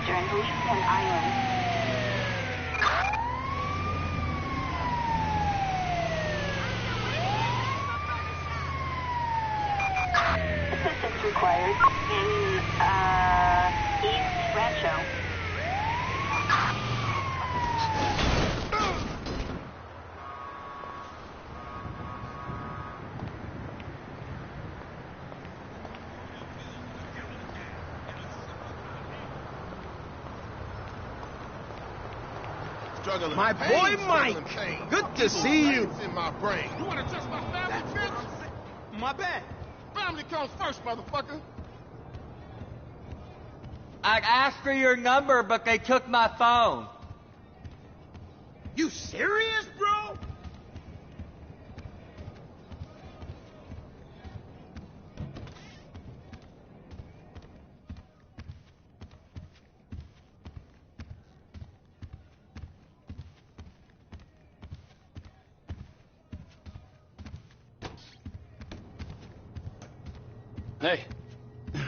Eastern Leeson Island. Assistance required in, East Rancho. My boy Mike, good to see you. In my brain. You want to touch my family, bitch? My bad. Family comes first, motherfucker. I asked for your number, but they took my phone. You serious, bro? Hey,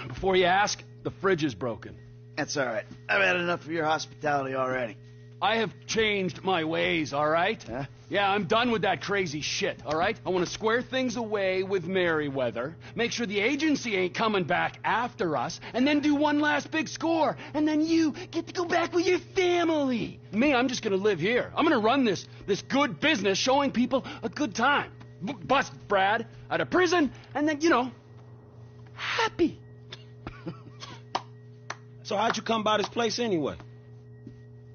before you ask, the fridge is broken. That's all right. I've had enough of your hospitality already. I have changed my ways, all right? Huh? Yeah, I'm done with that crazy shit, all right? I want to square things away with Merryweather, make sure the agency ain't coming back after us, and then do one last big score. And then you get to go back with your family. Me, I'm just gonna live here. I'm gonna run this good business showing people a good time. Bust Brad out of prison, and then, happy. So how'd you come by this place anyway?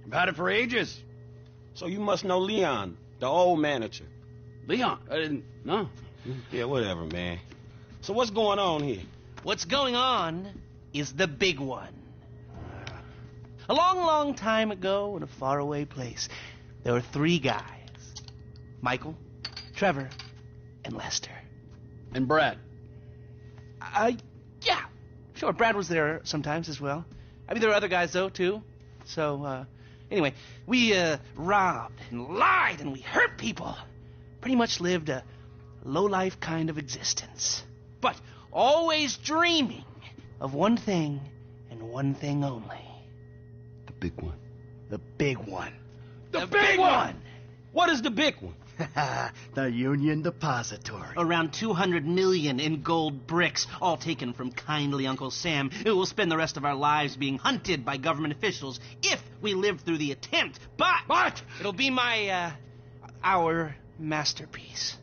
I've had it for ages. So you must know Leon, the old manager. Leon? I didn't know. Yeah, whatever, man. So what's going on here? What's going on is the big one. A long, long time ago in a faraway place, there were 3 guys. Michael, Trevor, and Lester. And Brad. Yeah. Sure, Brad was there sometimes as well. I mean, there were other guys, though, too. So, anyway, we, robbed and lied and we hurt people. Pretty much lived a low-life kind of existence. But always dreaming of one thing and one thing only. The big one. The big one. The big one! What is the big one? The Union Depository. Around 200 million in gold bricks, all taken from kindly Uncle Sam, who will spend the rest of our lives being hunted by government officials if we live through the attempt. But it'll be our masterpiece.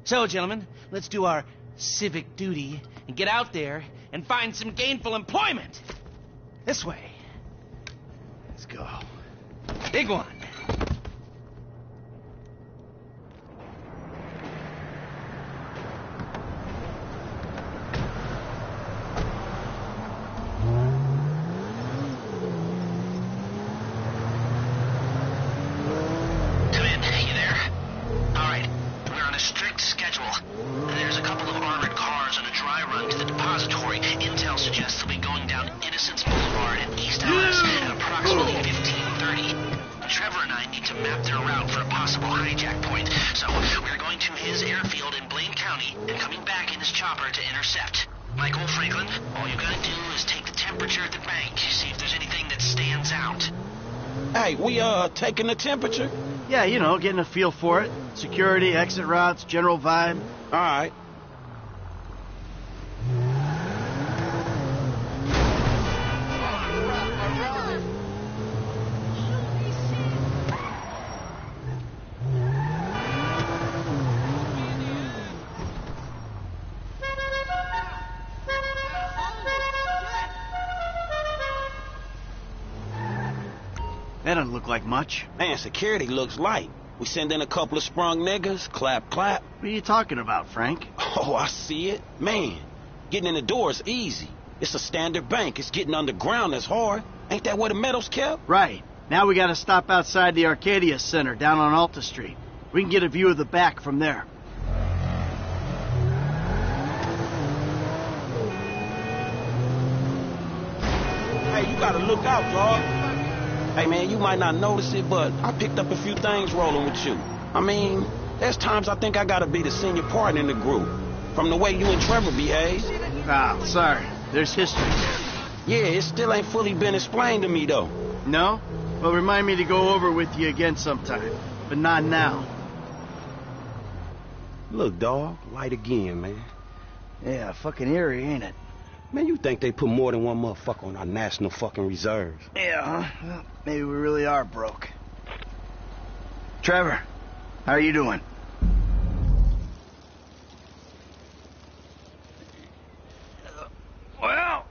So, gentlemen, let's do our civic duty and get out there and find some gainful employment. This way. Let's go. Big one. Michael, Franklin, all you gotta do is take the temperature at the bank, see if there's anything that stands out. Hey, we taking the temperature? Yeah, getting a feel for it. Security, exit routes, general vibe. All right. That doesn't look like much. Man, security looks light. We send in a couple of sprung niggas, clap, clap. What are you talking about, Frank? Oh, I see it. Man, getting in the door is easy. It's a standard bank. It's getting underground that's hard. Ain't that where the metal's kept? Right. Now we gotta stop outside the Arcadia Center down on Alta Street. We can get a view of the back from there. Hey, you gotta look out, dog. Hey, man, you might not notice it, but I picked up a few things rolling with you. I mean, there's times I think I gotta be the senior partner in the group. From the way you and Trevor behave. Ah, sorry. There's history. Yeah, it still ain't fully been explained to me, though. No? Well, remind me to go over with you again sometime. But not now. Look, dawg, light again, man. Yeah, fucking eerie, ain't it? Man, you think they put more than one motherfucker on our national fucking reserves? Yeah, huh? Well, maybe we really are broke. Trevor, how are you doing? Well,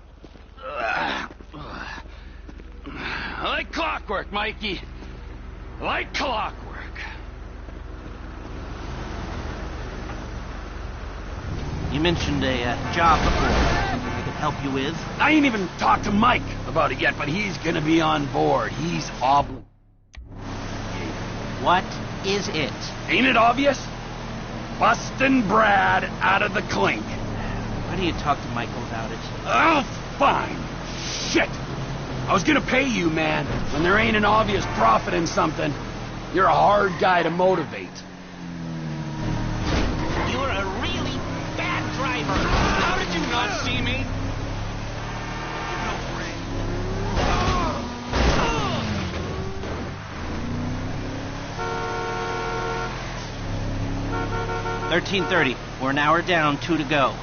like clockwork, Mikey. Like clockwork. You mentioned a job before. I could help you with. I ain't even talked to Mike about it yet, but he's gonna be on board. He's What is it? Ain't it obvious? Bustin' Brad out of the clink. Why don't you talk to Michael about it? Oh, fine. Shit. I was gonna pay you, man, when there ain't an obvious profit in something. You're a hard guy to motivate. You're a really bad driver. How did you not see me? $13:30. We're an hour down, 2 to go.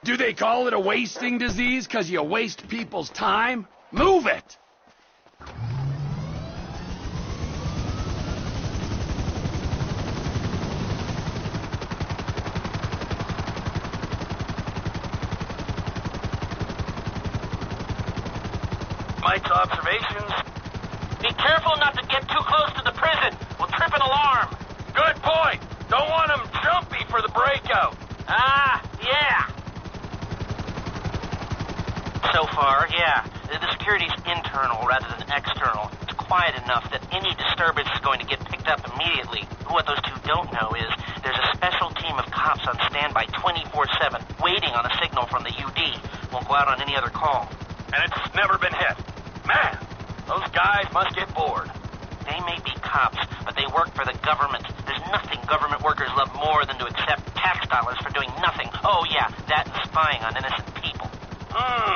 Do they call it a wasting disease because you waste people's time? Move it! Mike's observations. Be careful not to get too close to the prison. We'll trip an alarm. Good point. Don't want them jumpy for the breakout. Ah, yeah. So far, yeah. The security's internal rather than external. It's quiet enough that any disturbance is going to get picked up immediately. What those two don't know is there's a special team of cops on standby 24/7, waiting on a signal from the UD. Won't go out on any other call. And it's never been hit. Man, those guys must get bored. They may be cops, but they work for the government. There's nothing government workers love more than to accept tax dollars for doing nothing. Oh yeah, that and spying on innocent people.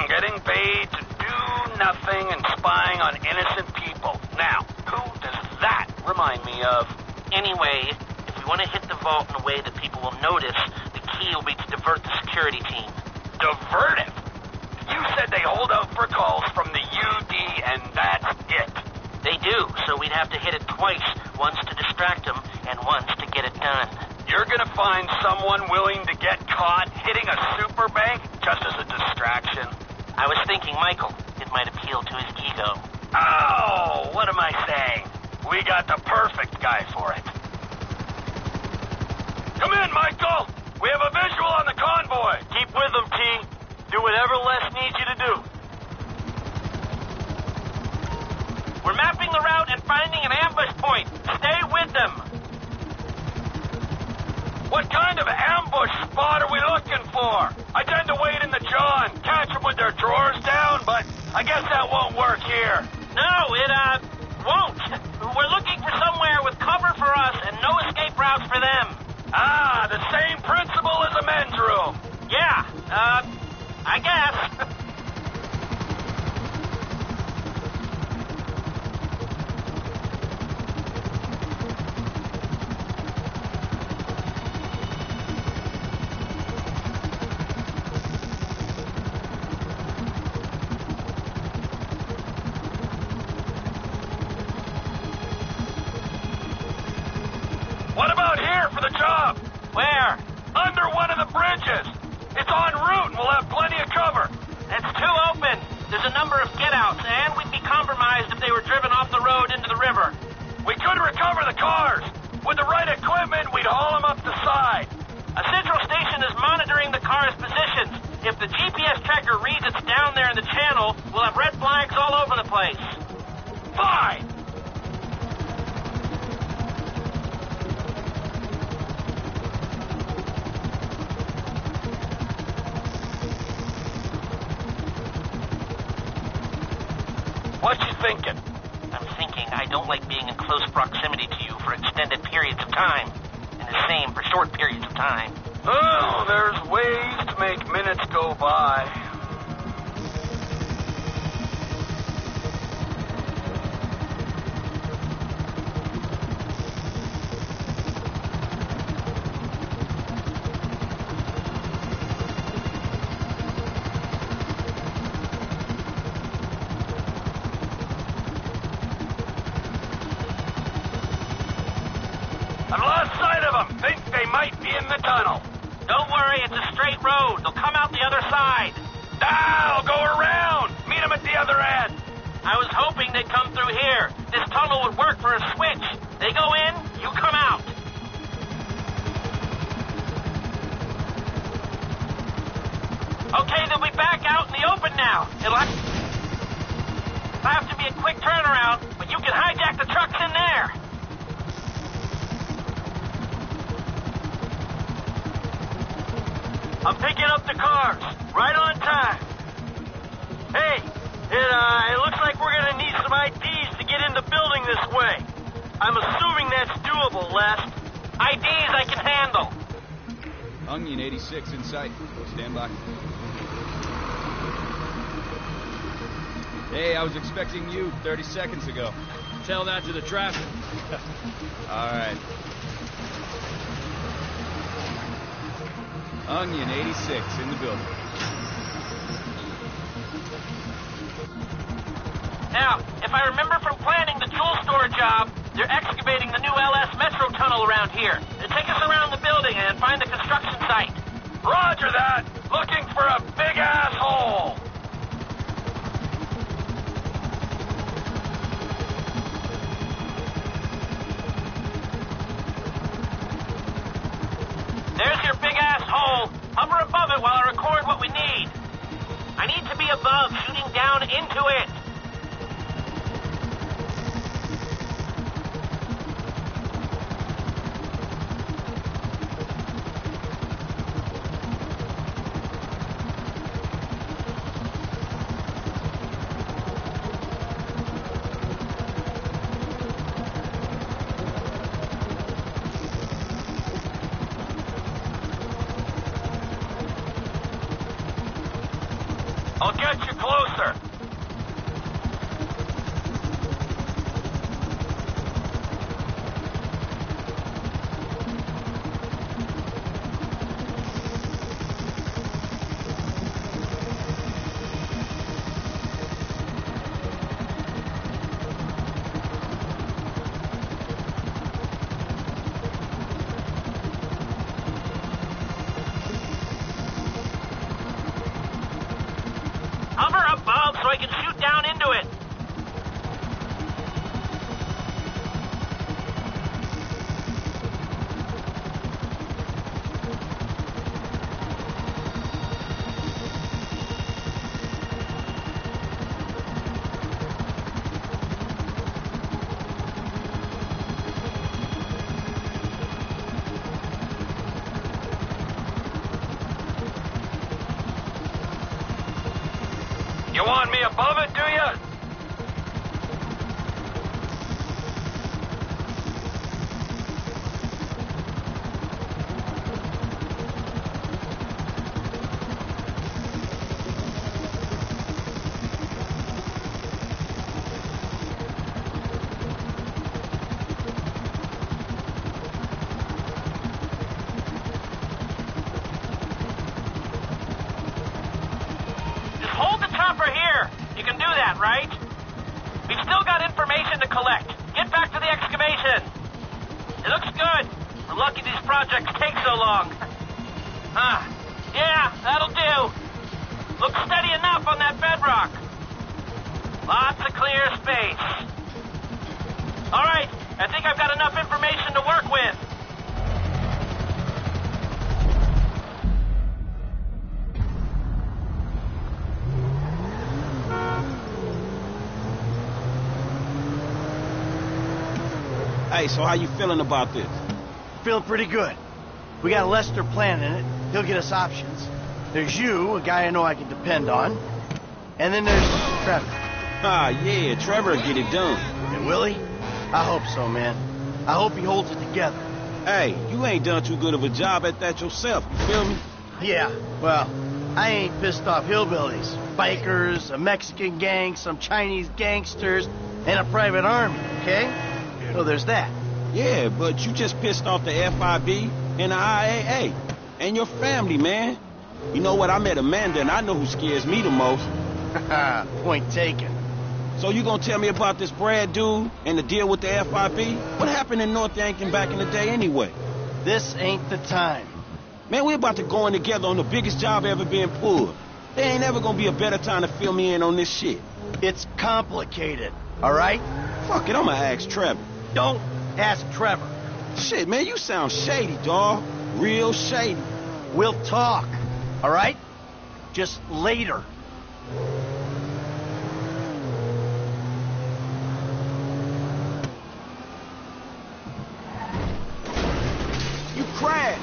Getting paid to do nothing and spying on innocent people. Now, who does that remind me of? Anyway, if we want to hit the vault in a way that people will notice, the key will be to divert the security team. Divert it? You said they hold out for calls from the UD and that's it. They do, so we'd have to hit it twice, once to distract them and once to get it done. You're gonna find someone willing to get caught hitting a super bank just as a distraction? I was thinking Michael. It might appeal to his ego. Oh, what am I saying? We got the perfect guy for it. Come in, Michael! We have a visual on the convoy! Keep with them, T. Do whatever Les needs you to do. We're mapping the route and finding an ambush point. Stay with them. What kind of ambush spot are we looking for? I tend to wait in the jaw and catch them with their drawers down, but I guess that won't work here. No, it, won't. We're looking for somewhere with cover for us and no escape routes for them. Ah, the same principle as a men's room. Yeah, I guess. What you thinking? I'm thinking I don't like being in close proximity to you for extended periods of time. And the same for short periods of time. Oh, there's ways to make minutes go by. I've lost sight of them. Think they might be in the tunnel. Don't worry, it's a straight road. They'll come out the other side. I'll go around. Meet them at the other end. I was hoping they'd come through here. This tunnel would work for a switch. They go in, you come out. Okay, they'll be back out in the open now. It'll have to be a quick turnaround, but you can hijack the trucks in there. I'm picking up the cars. Right on time. Hey, it looks like we're gonna need some IDs to get in the building this way. I'm assuming that's doable, Les. IDs I can handle. Onion 86 in sight. Stand by. Hey, I was expecting you 30 seconds ago. Tell that to the traffic. All right. Onion 86 in the building. Now, if I remember from planning the tool store job, they're excavating the new LS Metro tunnel around here. They take us around the building and find the construction site. Roger that. Looking for a big asshole. There's your big-ass hole. Hover above it while I record what we need. I need to be above, shooting down into it. I'll get you closer. Hover above so I can shoot down into it. You want me above it, do you? Hold the chopper here. You can do that, right? We've still got information to collect. Get back to the excavation. It looks good. We're lucky these projects take so long. Yeah, that'll do. Looks steady enough on that bedrock. Lots of clear space. All right, I think I've got enough information to work with. Hey, so how you feeling about this? Feeling pretty good. We got Lester planning it. He'll get us options. There's you, a guy I know I can depend on. And then there's Trevor. Ah, yeah, Trevor will get it done. And Willie? I hope so, man. I hope he holds it together. Hey, you ain't done too good of a job at that yourself, you feel me? Yeah, well, I ain't pissed off hillbillies, bikers, a Mexican gang, some Chinese gangsters, and a private army, okay? So there's that. Yeah, but you just pissed off the FIB and the IAA. And your family, man. You know what, I met Amanda and I know who scares me the most. Point taken. So you gonna tell me about this Brad dude and the deal with the FIB? What happened in North Yankton back in the day anyway? This ain't the time. Man, we're about to go in together on the biggest job ever been pulled. There ain't ever gonna be a better time to fill me in on this shit. It's complicated, all right? Fuck it, I'ma ask Trevor. Don't ask Trevor. Shit, man, you sound shady, dawg. Real shady. We'll talk, all right? Just later. You crashed.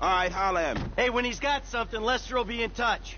All right, holla at me. Hey, when he's got something, Lester will be in touch.